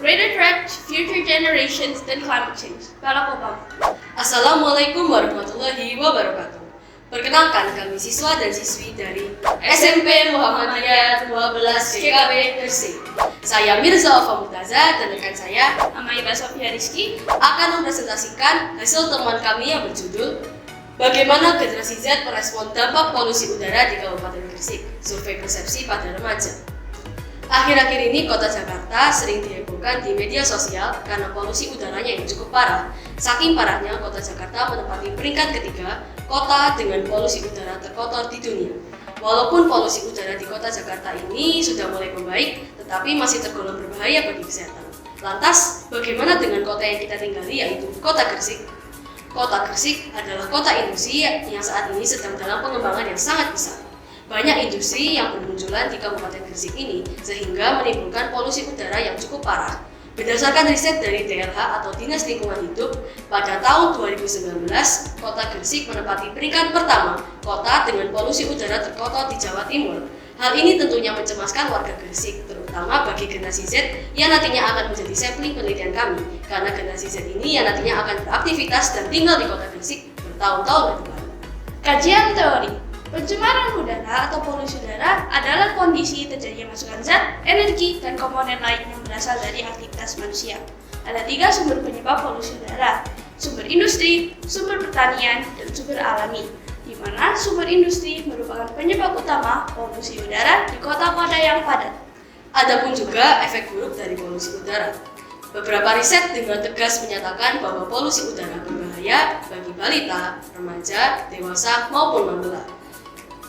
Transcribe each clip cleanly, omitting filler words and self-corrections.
greater threat to future generations than climate change. Barack Obama. Assalamualaikum warahmatullahi wabarakatuh. Perkenalkan, kami siswa dan siswi dari SMP Muhammadiyah 12 JKB Gresik. Saya Mirza Alfa Murtaza dan rekan saya Amaira Sofia Rizky akan mempresentasikan hasil temuan kami yang berjudul Bagaimana Generasi Z Merespon Dampak Polusi Udara di Kabupaten Gresik, Survei Persepsi pada Remaja. Akhir-akhir ini kota Jakarta sering dihebohkan di media sosial karena polusi udaranya yang cukup parah. Saking parahnya, kota Jakarta menempati peringkat ketiga kota dengan polusi udara terkotor di dunia. Walaupun polusi udara di kota Jakarta ini sudah mulai membaik, tetapi masih tergolong berbahaya bagi kesehatan. Lantas, bagaimana dengan kota yang kita tinggali, yaitu Kota Gresik? Kota Gresik adalah kota industri yang saat ini sedang dalam pengembangan yang sangat besar. Banyak industri yang bermunculan di Kabupaten Gresik ini sehingga menimbulkan polusi udara yang cukup parah. Berdasarkan riset dari DLH atau Dinas Lingkungan Hidup, pada tahun 2019, Kota Gresik menempati peringkat pertama kota dengan polusi udara terkotor di Jawa Timur. Hal ini tentunya mencemaskan warga Gresik, terutama bagi generasi Z yang nantinya akan menjadi sampling penelitian kami, karena generasi Z ini yang nantinya akan beraktivitas dan tinggal di Kota Gresik bertahun-tahun ke depan. Kajian teori. Pencemaran udara atau polusi udara adalah kondisi terjadinya masukan zat, energi, dan komponen lain yang berasal dari aktivitas manusia. Ada 3 sumber penyebab polusi udara: sumber industri, sumber pertanian, dan sumber alami, di mana sumber industri merupakan penyebab utama polusi udara di kota-kota yang padat. Adapun juga efek buruk dari polusi udara. Beberapa riset dengan tegas menyatakan bahwa polusi udara berbahaya bagi balita, remaja, dewasa, maupun manula.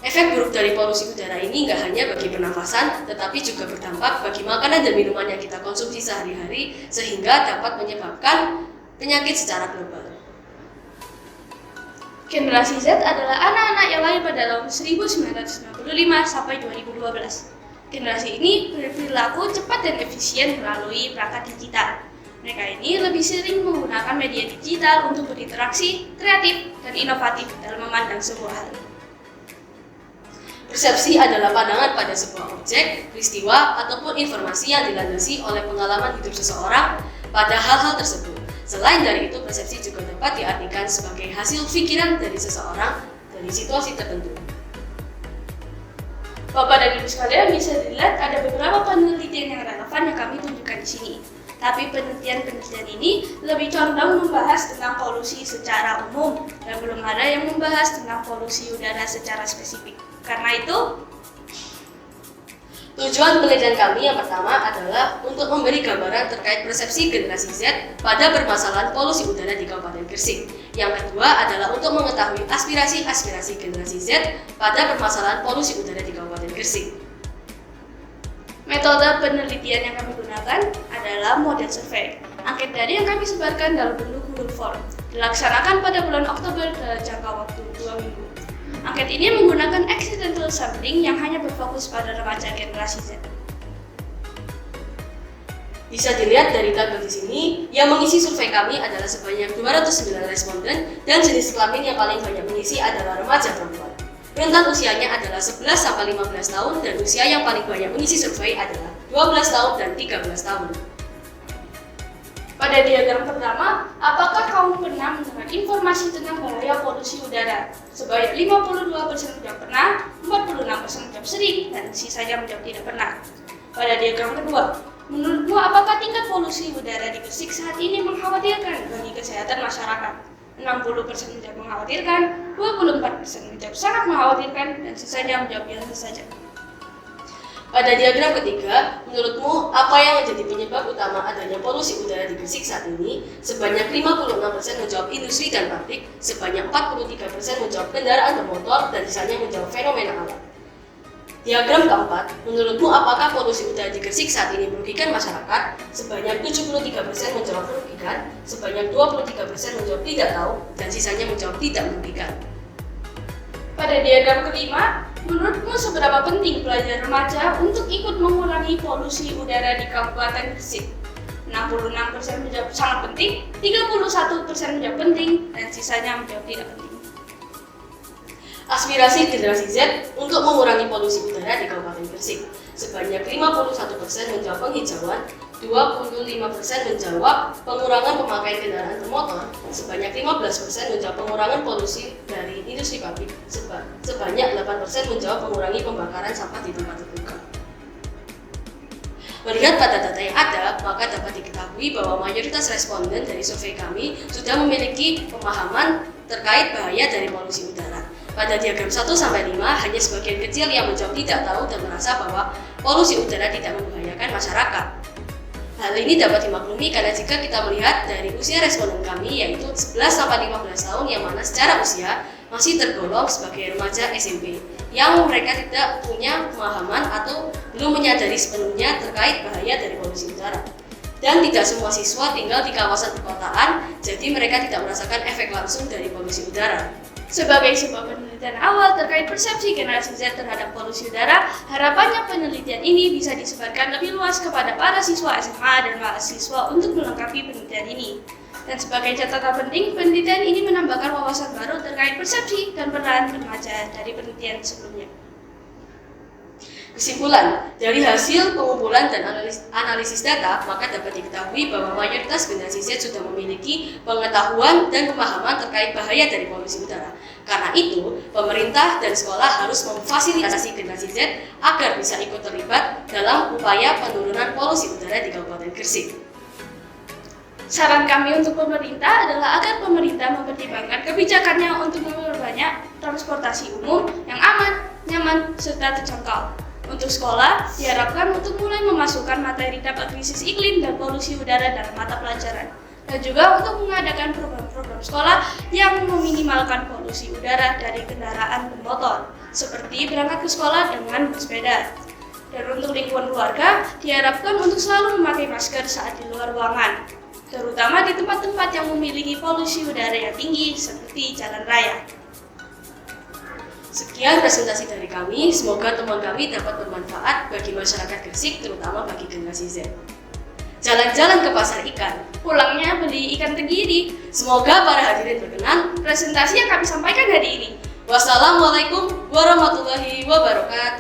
Efek buruk dari polusi udara ini nggak hanya bagi pernafasan, tetapi juga berdampak bagi makanan dan minuman yang kita konsumsi sehari-hari, sehingga dapat menyebabkan penyakit secara global. Generasi Z adalah anak-anak yang lahir pada tahun 1995 sampai 2012. Generasi ini berperilaku cepat dan efisien melalui perangkat digital. Mereka ini lebih sering menggunakan media digital untuk berinteraksi, kreatif, dan inovatif dalam memandang sebuah hal. Persepsi adalah pandangan pada sebuah objek, peristiwa, ataupun informasi yang dilandasi oleh pengalaman hidup seseorang pada hal-hal tersebut. Selain dari itu, persepsi juga dapat diartikan sebagai hasil pikiran dari seseorang dari situasi tertentu. Bapak dan Ibu sekalian, bisa dilihat ada beberapa penelitian yang relevan yang kami tunjukkan di sini. Tapi penelitian ini lebih condong membahas tentang polusi secara umum dan belum ada yang membahas tentang polusi udara secara spesifik. Karena itu, tujuan penelitian kami yang pertama adalah untuk memberi gambaran terkait persepsi generasi Z pada permasalahan polusi udara di Kabupaten Gresik. Yang kedua adalah untuk mengetahui aspirasi generasi Z pada permasalahan polusi udara di Kabupaten Gresik. metode penelitian yang kami gunakan adalah model survei. Angket dari yang kami sebarkan dalam bentuk Google Form, dilaksanakan pada bulan Oktober dalam jangka waktu 2 minggu. Angket ini menggunakan accidental sampling yang hanya berfokus pada remaja generasi Z. Bisa dilihat dari tabel di sini, yang mengisi survei kami adalah sebanyak 209 responden dan jenis kelamin yang paling banyak mengisi adalah remaja perempuan. Rentan usianya adalah 11-15 tahun dan usia yang paling banyak mengisi survei adalah 12 tahun dan 13 tahun. Pada diagram pertama, apakah kamu pernah mendengar informasi tentang bahaya polusi udara? Sebanyak 52% menjawab pernah, 46% menjawab sering, dan sisanya menjawab tidak pernah. Pada diagram kedua, menurutmu apakah tingkat polusi udara di Gresik saat ini mengkhawatirkan bagi kesehatan masyarakat? 60% menjawab mengkhawatirkan, 24% menjawab sangat mengkhawatirkan, dan sisanya menjawab biasa saja. Pada diagram ketiga, menurutmu apa yang menjadi penyebab utama adanya polusi udara di Gresik saat ini? Sebanyak 56% menjawab industri dan pabrik, sebanyak 43% menjawab kendaraan bermotor, dan sisanya menjawab fenomena alam. Diagram keempat, menurutmu apakah polusi udara di Gresik saat ini merugikan masyarakat? Sebanyak 73% menjawab merugikan, sebanyak 23% menjawab tidak tahu, dan sisanya menjawab tidak merugikan. Pada diagram kelima, menurutmu seberapa penting pelajar remaja untuk ikut mengurangi polusi udara di Kabupaten Gresik? 66% menjawab sangat penting, 31% menjawab penting, dan sisanya menjawab tidak penting. Aspirasi generasi Z untuk mengurangi polusi udara di Kabupaten Gresik. Sebanyak 51% menjawab penghijauan, 25% menjawab pengurangan pemakaian kendaraan bermotor, sebanyak 15% menjawab pengurangan polusi dari industri pabrik, sebanyak 8% menjawab mengurangi pembakaran sampah di tempat terbuka. Melihat pada data yang ada, maka dapat diketahui bahwa mayoritas responden dari survei kami sudah memiliki pemahaman terkait bahaya dari polusi udara. Pada diagram 1-5, hanya sebagian kecil yang menjawab tidak tahu dan merasa bahwa polusi udara tidak membahayakan masyarakat. Hal ini dapat dimaklumi karena jika kita melihat dari usia responden kami, yaitu 11-15 tahun, yang mana secara usia masih tergolong sebagai remaja SMP, yang mereka tidak punya pemahaman atau belum menyadari sepenuhnya terkait bahaya dari polusi udara. Dan tidak semua siswa tinggal di kawasan perkotaan, jadi mereka tidak merasakan efek langsung dari polusi udara. Sebagai sebuah penelitian awal terkait persepsi generasi Z terhadap polusi udara, harapannya penelitian ini bisa disebarkan lebih luas kepada para siswa SMA dan mahasiswa untuk melengkapi penelitian ini. Dan sebagai catatan penting, penelitian ini menambahkan wawasan baru terkait persepsi dan peran remaja dari penelitian sebelumnya. Kesimpulan, dari hasil pengumpulan dan analisis data, maka dapat diketahui bahwa mayoritas generasi Z sudah memiliki pengetahuan dan pemahaman terkait bahaya dari polusi udara. Karena itu, pemerintah dan sekolah harus memfasilitasi generasi Z agar bisa ikut terlibat dalam upaya penurunan polusi udara di Kabupaten Gresik. Saran kami untuk pemerintah adalah agar pemerintah mempertimbangkan kebijakannya untuk memperbanyak transportasi umum yang aman, nyaman, serta terjangkau. Untuk sekolah, diharapkan untuk mulai memasukkan materi dampak krisis iklim dan polusi udara dalam mata pelajaran. Dan juga untuk mengadakan program-program sekolah yang meminimalkan polusi udara dari kendaraan bermotor, seperti berangkat ke sekolah dengan bersepeda. Dan untuk lingkungan keluarga, diharapkan untuk selalu memakai masker saat di luar ruangan, terutama di tempat-tempat yang memiliki polusi udara yang tinggi seperti jalan raya. Sekian presentasi dari kami, semoga temuan kami dapat bermanfaat bagi masyarakat Gresik, terutama bagi generasi Z. Jalan-jalan ke pasar ikan, Pulangnya beli ikan tenggiri. semoga para hadirin berkenan. Presentasi yang kami sampaikan hari ini. Wassalamualaikum warahmatullahi wabarakatuh.